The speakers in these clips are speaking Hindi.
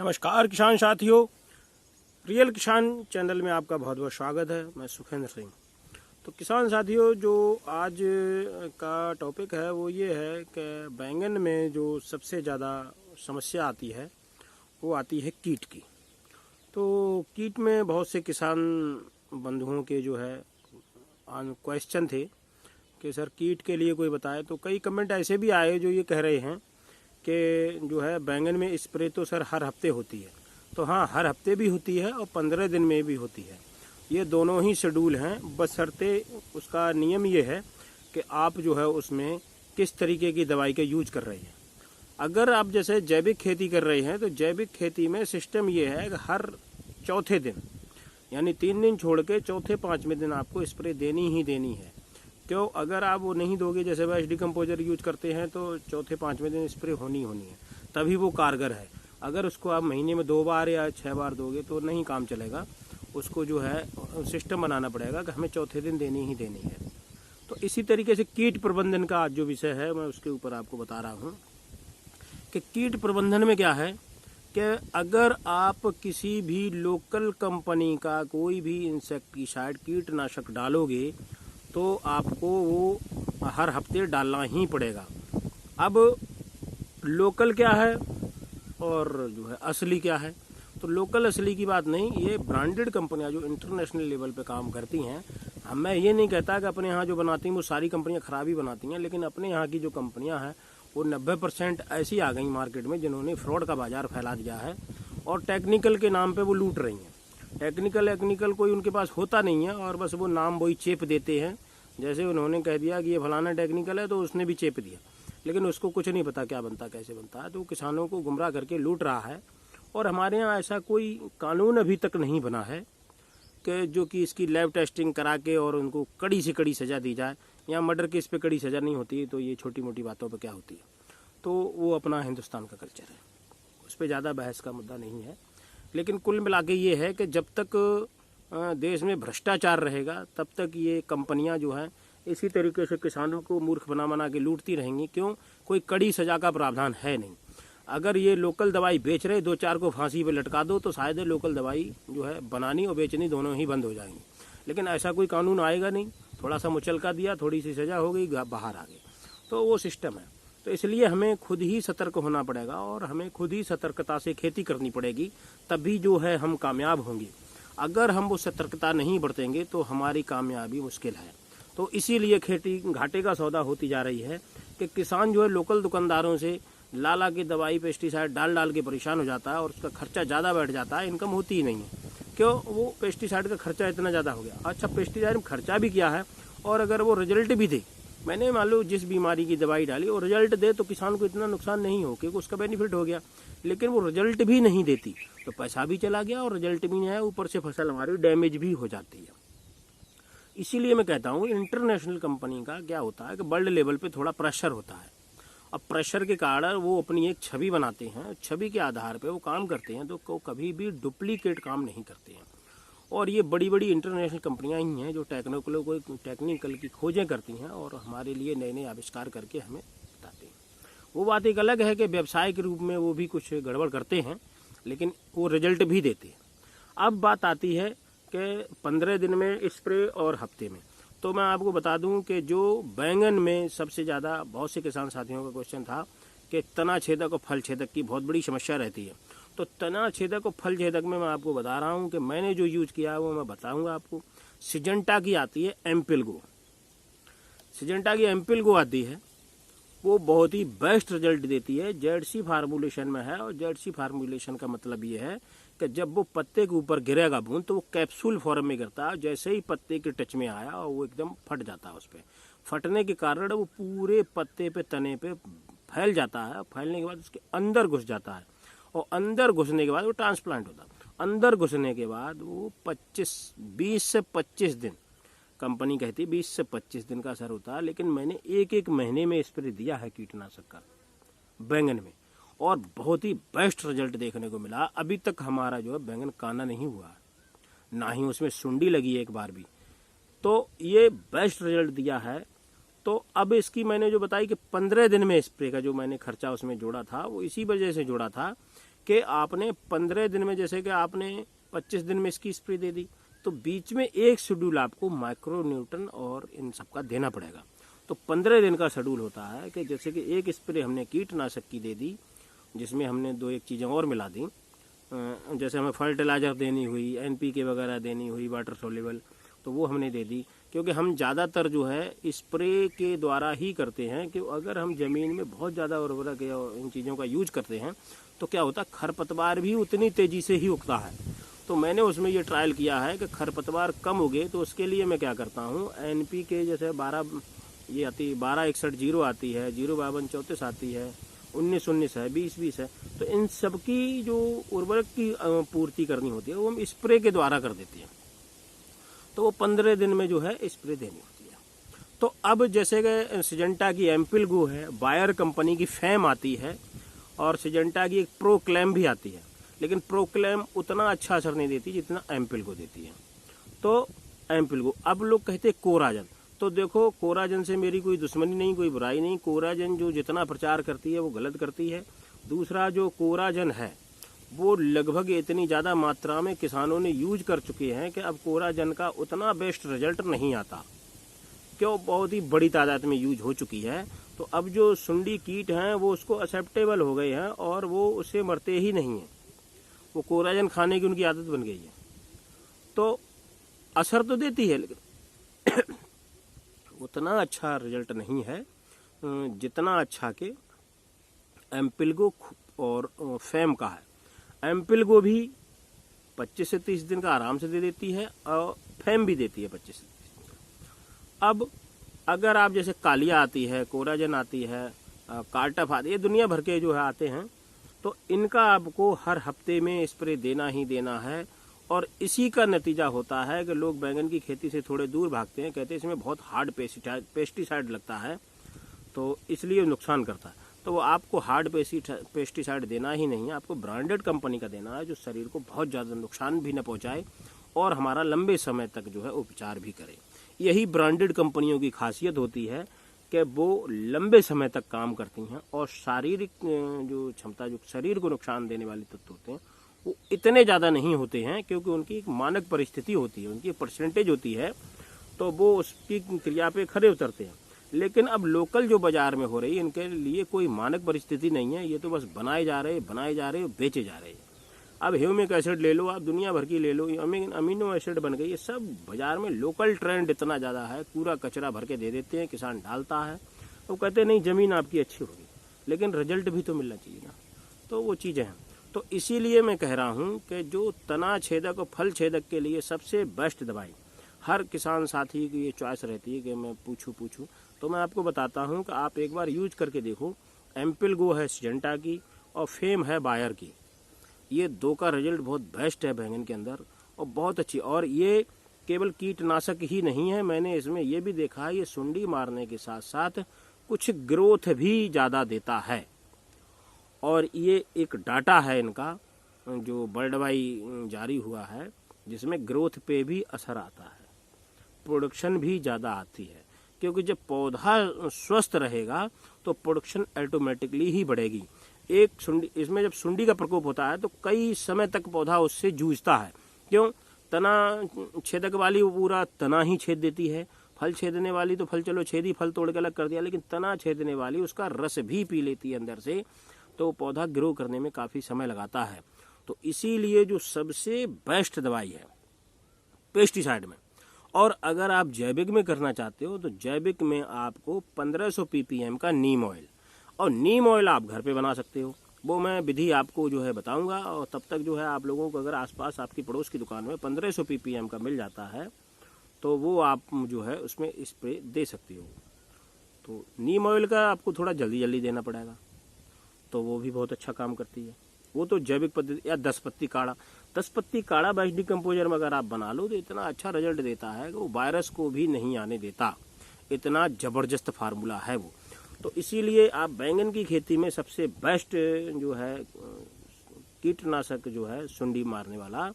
नमस्कार किसान साथियों, रियल किसान चैनल में आपका बहुत बहुत स्वागत है। मैं सुखेंद्र सिंह। तो किसान साथियों, जो आज का टॉपिक है वो ये है कि बैंगन में जो सबसे ज़्यादा समस्या आती है वो आती है कीट की। तो कीट में बहुत से किसान बंधुओं के जो है क्वेश्चन थे कि सर कीट के लिए कोई बताए। तो कई कमेंट ऐसे भी आए जो ये कह रहे हैं कि जो है बैंगन में स्प्रे तो सर हर हफ्ते होती है। तो हाँ, हर हफ्ते भी होती है और 15 दिन में भी होती है। ये दोनों ही शेड्यूल हैं, बशर्ते उसका नियम ये है कि आप जो है उसमें किस तरीके की दवाई का यूज कर रहे हैं। अगर आप जैसे जैविक खेती कर रहे हैं तो जैविक खेती में सिस्टम ये है कि हर चौथे दिन यानी 3 दिन छोड़ के चौथे 5वें दिन आपको स्प्रे देनी ही देनी है। क्यों? अगर आप वो नहीं दोगे, जैसे वह एचडी कंपोजर यूज करते हैं, तो चौथे 5वें दिन स्प्रे होनी है, तभी वो कारगर है। अगर उसको आप महीने में 2 बार या 6 बार दोगे तो नहीं काम चलेगा। उसको जो है सिस्टम बनाना पड़ेगा कि हमें चौथे दिन देनी ही देनी है। तो इसी तरीके से कीट प्रबंधन का आज जो विषय है मैं उसके ऊपर आपको बता रहा हूँ कि कीट प्रबंधन में क्या है कि अगर आप किसी भी लोकल कंपनी का कोई भी इंसेक्टिसाइड कीटनाशक डालोगे तो आपको वो हर हफ्ते डालना ही पड़ेगा। अब लोकल क्या है और जो है असली क्या है? तो लोकल असली की बात नहीं, ये ब्रांडेड कंपनियां जो इंटरनेशनल लेवल पे काम करती हैं। मैं ये नहीं कहता कि अपने यहाँ जो बनाती हैं वो सारी कंपनियां खराब ही बनाती हैं, लेकिन अपने यहाँ की जो कंपनियां हैं वो 90% ऐसी आ गई मार्केट में जिन्होंने फ्रॉड का बाजार फैला दिया है और टेक्निकल के नाम पे वो लूट रही हैं। टेक्निकल कोई उनके पास होता नहीं है और बस वो नाम वही चेप देते हैं। जैसे उन्होंने कह दिया कि ये फलाना टेक्निकल है तो उसने भी चेप दिया, लेकिन उसको कुछ नहीं पता क्या बनता कैसे बनता है। तो किसानों को गुमराह करके लूट रहा है। और हमारे यहाँ ऐसा कोई कानून अभी तक नहीं बना है कि जो कि इसकी लैब टेस्टिंग करा के और उनको कड़ी से कड़ी सज़ा दी जाए। यहाँ मर्डर केस पे कड़ी सज़ा नहीं होती तो ये छोटी मोटी बातों पे क्या होती है। तो वो अपना हिंदुस्तान का कल्चर है, उस पर ज़्यादा बहस का मुद्दा नहीं है। लेकिन कुल मिला के ये है कि जब तक देश में भ्रष्टाचार रहेगा तब तक ये कंपनियां जो हैं इसी तरीके से किसानों को मूर्ख बना के लूटती रहेंगी। क्यों? कोई कड़ी सजा का प्रावधान है नहीं। अगर ये लोकल दवाई बेच रहे 2-4 को फांसी पे लटका दो तो शायद लोकल दवाई जो है बनानी और बेचनी दोनों ही बंद हो जाएंगी। लेकिन ऐसा कोई कानून आएगा नहीं। थोड़ा सा मुचलका दिया, थोड़ी सी सजा हो गई, बाहर आ गए, तो वो सिस्टम है। तो इसलिए हमें खुद ही सतर्क होना पड़ेगा और हमें खुद ही सतर्कता से खेती करनी पड़ेगी, तभी जो है हम कामयाब होंगे। अगर हम वो सतर्कता नहीं बरतेंगे तो हमारी कामयाबी मुश्किल है। तो इसीलिए खेती घाटे का सौदा होती जा रही है कि किसान जो है लोकल दुकानदारों से ला के दवाई पेस्टिसाइड डाल के परेशान हो जाता है और उसका खर्चा ज़्यादा बैठ जाता है, इनकम होती ही नहीं है। क्यों? वो पेस्टिसाइड का खर्चा इतना ज़्यादा हो गया। अच्छा, पेस्टिसाइड में खर्चा भी किया है और अगर वो रिजल्ट भी दे, मैंने मान लो जिस बीमारी की दवाई डाली और रिजल्ट दे तो किसान को इतना नुकसान नहीं हो क्योंकि उसका बेनिफिट हो गया। लेकिन वो रिजल्ट भी नहीं देती तो पैसा भी चला गया और रिजल्ट भी नहीं आया, ऊपर से फसल हमारी डैमेज भी हो जाती है। इसीलिए मैं कहता हूँ इंटरनेशनल कंपनी का क्या होता है कि वर्ल्ड लेवल पे थोड़ा प्रेशर होता है। अब प्रेशर के कारण वो अपनी एक छवि बनाते हैं, छवि के आधार पे वो काम करते हैं, तो कभी भी डुप्लीकेट काम नहीं करते हैं। और ये बड़ी बड़ी इंटरनेशनल कंपनियां ही हैं जो टेक्निकल की खोजें करती हैं और हमारे लिए नए नए आविष्कार करके हमें बताते हैं। वो बात एक अलग है कि व्यवसाय के रूप में वो भी कुछ गड़बड़ करते हैं, लेकिन वो रिजल्ट भी देते हैं। अब बात आती है कि 15 दिन में स्प्रे और हफ्ते में। तो मैं आपको बता दूं कि जो बैंगन में सबसे ज़्यादा बहुत से किसान साथियों का क्वेश्चन था कि तना छेदक और फल छेदक की बहुत बड़ी समस्या रहती है। तो तना छेदक और फल छेदक में मैं आपको बता रहा हूँ कि मैंने जो यूज किया है वो मैं बताऊंगा आपको। सिजेंटा की आती है एम्पिलगो, सिजेंटा की एम्पिलगो आती है, वो बहुत ही बेस्ट रिजल्ट देती है। जेडसी फार्मूलेशन में है और जेडसी फार्मूलेशन का मतलब ये है कि जब वो पत्ते के ऊपर गिरेगा बूंद तो वो कैप्सूल फॉर्म में गिरता है। जैसे ही पत्ते के टच में आया और वो एकदम फट जाता है। उस पर फटने के कारण वो पूरे पत्ते पे तने पे फैल जाता है। फैलने के बाद उसके अंदर घुस जाता है और अंदर घुसने के बाद वो ट्रांसप्लांट होता है। अंदर घुसने के बाद वो 20 से 25 दिन, कंपनी कहती है 20 से 25 दिन का असर होता है। लेकिन मैंने एक महीने में स्प्रे दिया है कीटनाशक का बैंगन में और बहुत ही बेस्ट रिजल्ट देखने को मिला। अभी तक हमारा जो है बैंगन काना नहीं हुआ, ना ही उसमें सुंडी लगी एक बार भी। तो ये बेस्ट रिजल्ट दिया है। तो अब इसकी मैंने जो बताई कि 15 दिन में स्प्रे का जो मैंने खर्चा उसमें जोड़ा था वो इसी वजह से जोड़ा था कि आपने 15 दिन में, जैसे कि आपने 25 दिन में इसकी स्प्रे दे दी, तो बीच में एक शेड्यूल आपको माइक्रो न्यूट्रन और इन सब का देना पड़ेगा। तो 15 दिन का शेड्यूल होता है कि जैसे कि एक स्प्रे हमने कीटनाशक की दे दी, जिसमें हमने 2-1 चीज़ें और मिला दी, जैसे हमें फर्टिलाइज़र देनी हुई, NPK वगैरह देनी हुई, वाटर सोल्यूबल, तो वो हमने दे दी। क्योंकि हम ज़्यादातर जो है स्प्रे के द्वारा ही करते हैं कि अगर हम ज़मीन में बहुत ज़्यादा उर्वरक या इन चीज़ों का यूज करते हैं तो क्या होता है, खरपतवार भी उतनी तेज़ी से ही उगता है। तो मैंने उसमें ये ट्रायल किया है कि खरपतवार कम उगे, तो उसके लिए मैं क्या करता हूँ, NPK जैसे 12 ये आती है, 1261-0 आती है, 052-34 आती है, 19-19 है, 20-20 है, तो इन सब की जो उर्वरक की पूर्ति करनी होती है वो हम स्प्रे के द्वारा कर देते हैं। तो वो 15 दिन में जो है स्प्रे देनी होती है। तो अब जैसे कि सिजेंटा की एम्पिल गो है, बायर कंपनी की फैम आती है, और सिजेंटा की एक प्रोक्लेम भी आती है, लेकिन प्रोक्लेम उतना अच्छा असर नहीं देती जितना एम्पिल गो देती है। तो एम्पिल गो, अब लोग कहते हैं कोराजन, तो देखो कोराजन से मेरी कोई दुश्मनी नहीं, कोई बुराई नहीं। कोराजन जो जितना प्रचार करती है वो गलत करती है। दूसरा, जो कोराजन है वो लगभग इतनी ज़्यादा मात्रा में किसानों ने यूज कर चुके हैं कि अब कोराजन का उतना बेस्ट रिजल्ट नहीं आता, क्यों, बहुत ही बड़ी तादाद में यूज हो चुकी है। तो अब जो सुंडी कीट हैं वो उसको एक्सेप्टेबल हो गए हैं और वो उससे मरते ही नहीं हैं, वो कोराजन खाने की उनकी आदत बन गई है। तो असर तो देती है लेकिन उतना अच्छा रिजल्ट नहीं है जितना अच्छा के एम्पिलगो और फैम का है। एम्पिलगो भी 25 से 30 दिन का आराम से दे देती है और फैम भी देती है 25 से 30 दिन का। अब अगर आप जैसे कालिया आती है, कोराजन आती है, कार्टफ आती है, ये दुनिया भर के जो है आते हैं, तो इनका आपको हर हफ्ते में स्प्रे देना ही देना है। और इसी का नतीजा होता है कि लोग बैंगन की खेती से थोड़े दूर भागते हैं, कहते हैं इसमें बहुत हार्ड पेस्टिसाइड लगता है तो इसलिए नुकसान करता है। तो वो आपको हार्ड पेस्टिसाइड देना ही नहीं है, आपको ब्रांडेड कंपनी का देना है जो शरीर को बहुत ज़्यादा नुकसान भी न पहुंचाए और हमारा लंबे समय तक जो है उपचार भी करे। यही ब्रांडेड कंपनियों की खासियत होती है कि वो लंबे समय तक काम करती हैं और शारीरिक जो क्षमता, जो शरीर को नुकसान देने वाले तत्व होते हैं वो इतने ज़्यादा नहीं होते हैं, क्योंकि उनकी एक मानक परिस्थिति होती है, उनकी परसेंटेज होती है, तो वो उसकी क्रिया पे खरे उतरते हैं। लेकिन अब लोकल जो बाजार में हो रही है, इनके लिए कोई मानक परिस्थिति नहीं है, ये तो बस बनाए जा रहे बेचे जा रहे हैं। अब ह्यूमिक एसिड ले लो, आप दुनिया भर की ले लो, अमीनो एसिड बन गई, ये सब बाजार में लोकल ट्रेंड इतना ज़्यादा है, पूरा कचरा भर के दे देते हैं, किसान डालता है, वो कहते हैं नहीं ज़मीन आपकी अच्छी होगी, लेकिन रिजल्ट भी तो मिलना चाहिए ना। तो वो चीज़ें हैं। तो इसीलिए मैं कह रहा हूँ कि जो तना छेदक और फल छेदक के लिए सबसे बेस्ट दवाई, हर किसान साथी की ये चॉइस रहती है कि मैं पूछूं, तो मैं आपको बताता हूँ कि आप एक बार यूज करके देखो। एम्पिल गो है सिजेंटा की और फेम है बायर की, ये दो का रिजल्ट बहुत बेस्ट है बैंगन के अंदर और बहुत अच्छी। और ये केवल कीटनाशक ही नहीं है, मैंने इसमें ये भी देखा है ये सुंडी मारने के साथ साथ कुछ ग्रोथ भी ज़्यादा देता है। और ये एक डाटा है इनका जो वर्ल्ड वाइड जारी हुआ है, जिसमें ग्रोथ पे भी असर आता है, प्रोडक्शन भी ज़्यादा आती है, क्योंकि जब पौधा स्वस्थ रहेगा तो प्रोडक्शन ऑटोमेटिकली ही बढ़ेगी। एक सुंडी, इसमें जब सुंडी का प्रकोप होता है तो कई समय तक पौधा उससे जूझता है। क्यों? तना छेदक वाली वो पूरा तना ही छेद देती है, फल छेदने वाली तो फल चलो छेदी, फल तोड़ के अलग कर दिया, लेकिन तना छेदने वाली उसका रस भी पी लेती है अंदर से, तो पौधा ग्रो करने में काफ़ी समय लगाता है। तो इसीलिए जो सबसे बेस्ट दवाई है पेस्टिसाइड में, और अगर आप जैविक में करना चाहते हो तो जैविक में आपको 1500 ppm का नीम ऑयल, और नीम ऑयल आप घर पे बना सकते हो, वो मैं विधि आपको जो है बताऊंगा। और तब तक जो है आप लोगों को अगर आसपास आपकी पड़ोस की दुकान में 1500 ppm का मिल जाता है तो वो आप जो है उसमें स्प्रे दे सकते हो। तो नीम ऑयल का आपको थोड़ा जल्दी देना पड़ेगा, तो वो भी बहुत अच्छा काम करती है। वो तो जैविक पद्धति, या 10 पत्ती काढ़ा, 10 पत्ती काढ़ा बेस्ट डिकम्पोजर में अगर आप बना लो तो इतना अच्छा रिजल्ट देता है कि वो वायरस को भी नहीं आने देता, इतना ज़बरदस्त फार्मूला है वो। तो इसीलिए आप बैंगन की खेती में सबसे बेस्ट जो है कीटनाशक जो है सुंडी मारने वाला,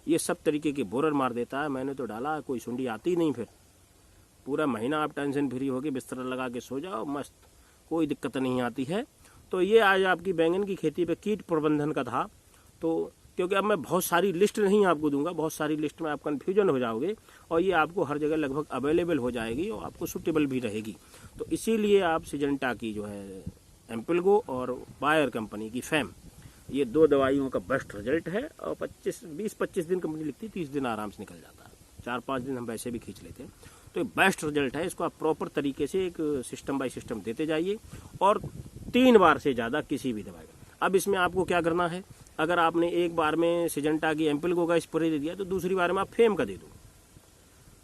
ये सब तरीके के बोरर मार देता है। मैंने तो डाला, कोई सुंडी आती नहीं, फिर पूरा महीना आप टेंशन फ्री होकर बिस्तर लगा के सो जाओ, मस्त, कोई दिक्कत नहीं आती है। तो ये आज आपकी बैंगन की खेती पे कीट प्रबंधन का था। तो क्योंकि अब मैं बहुत सारी लिस्ट नहीं आपको दूंगा, बहुत सारी लिस्ट में आप कन्फ्यूजन हो जाओगे और ये आपको हर जगह लगभग अवेलेबल हो जाएगी और आपको सूटेबल भी रहेगी। तो इसीलिए आप सिजेंटा की जो है एम्पिलगो और बायर कंपनी की फैम, ये 2 दवाइयों का बेस्ट रिजल्ट है। और 20-25 दिन कंपनी लिखती है, 30 दिन आराम से निकल जाता है, 4-5 दिन हम वैसे भी खींच लेते हैं। तो बेस्ट रिजल्ट है, इसको आप प्रॉपर तरीके से एक सिस्टम बाय सिस्टम देते जाइए और 3 बार से ज़्यादा किसी भी दवाई में। अब इसमें आपको क्या करना है, अगर आपने एक बार में सिजेंटा की एम्पिलगो का स्प्रे दे दिया तो दूसरी बार में आप फेम का दे दो,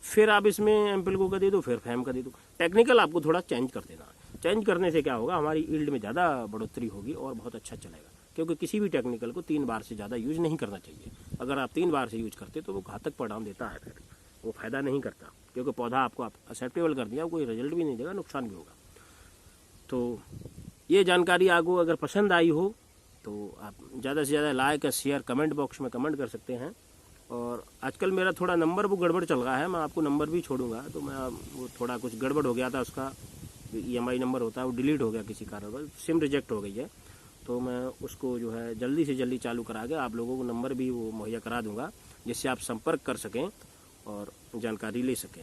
फिर आप इसमें एम्पिलगो का दे दो, फिर फैम का दे दो। टेक्निकल आपको थोड़ा चेंज कर देना है। चेंज करने से क्या होगा, हमारी ईल्ड में ज़्यादा बढ़ोतरी होगी और बहुत अच्छा चलेगा। क्योंकि किसी भी टेक्निकल को 3 बार से ज़्यादा यूज नहीं करना चाहिए। अगर आप 3 बार से यूज करते तो वो घातक परिणाम देता है, फिर वो फायदा नहीं करता। क्योंकि पौधा आपको एक्सेप्टेबल कर दिया, कोई रिजल्ट भी नहीं देगा, नुकसान भी होगा। तो ये जानकारी आपको अगर पसंद आई हो तो आप ज़्यादा से ज़्यादा लाइक और शेयर कमेंट बॉक्स में कमेंट कर सकते हैं। और आजकल मेरा थोड़ा नंबर वो गड़बड़ चल रहा है, मैं आपको नंबर भी छोड़ूंगा। तो मैं वो थोड़ा कुछ गड़बड़ हो गया था, उसका EMI नंबर होता है वो डिलीट हो गया किसी कारणवश, सिम रिजेक्ट हो गई है। तो मैं उसको जो है जल्दी से जल्दी चालू करा के आप लोगों को नंबर भी वो मुहैया करा दूंगा, जिससे आप संपर्क कर सकें और जानकारी ले सकें।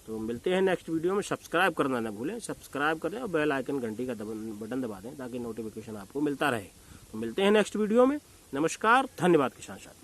तो मिलते हैं नेक्स्ट वीडियो में। सब्सक्राइब करना ना भूलें, सब्सक्राइब करें और बेल आइकन घंटी का बटन दबा दें ताकि नोटिफिकेशन आपको मिलता रहे। तो मिलते हैं नेक्स्ट वीडियो में। नमस्कार, धन्यवाद किसान साथी।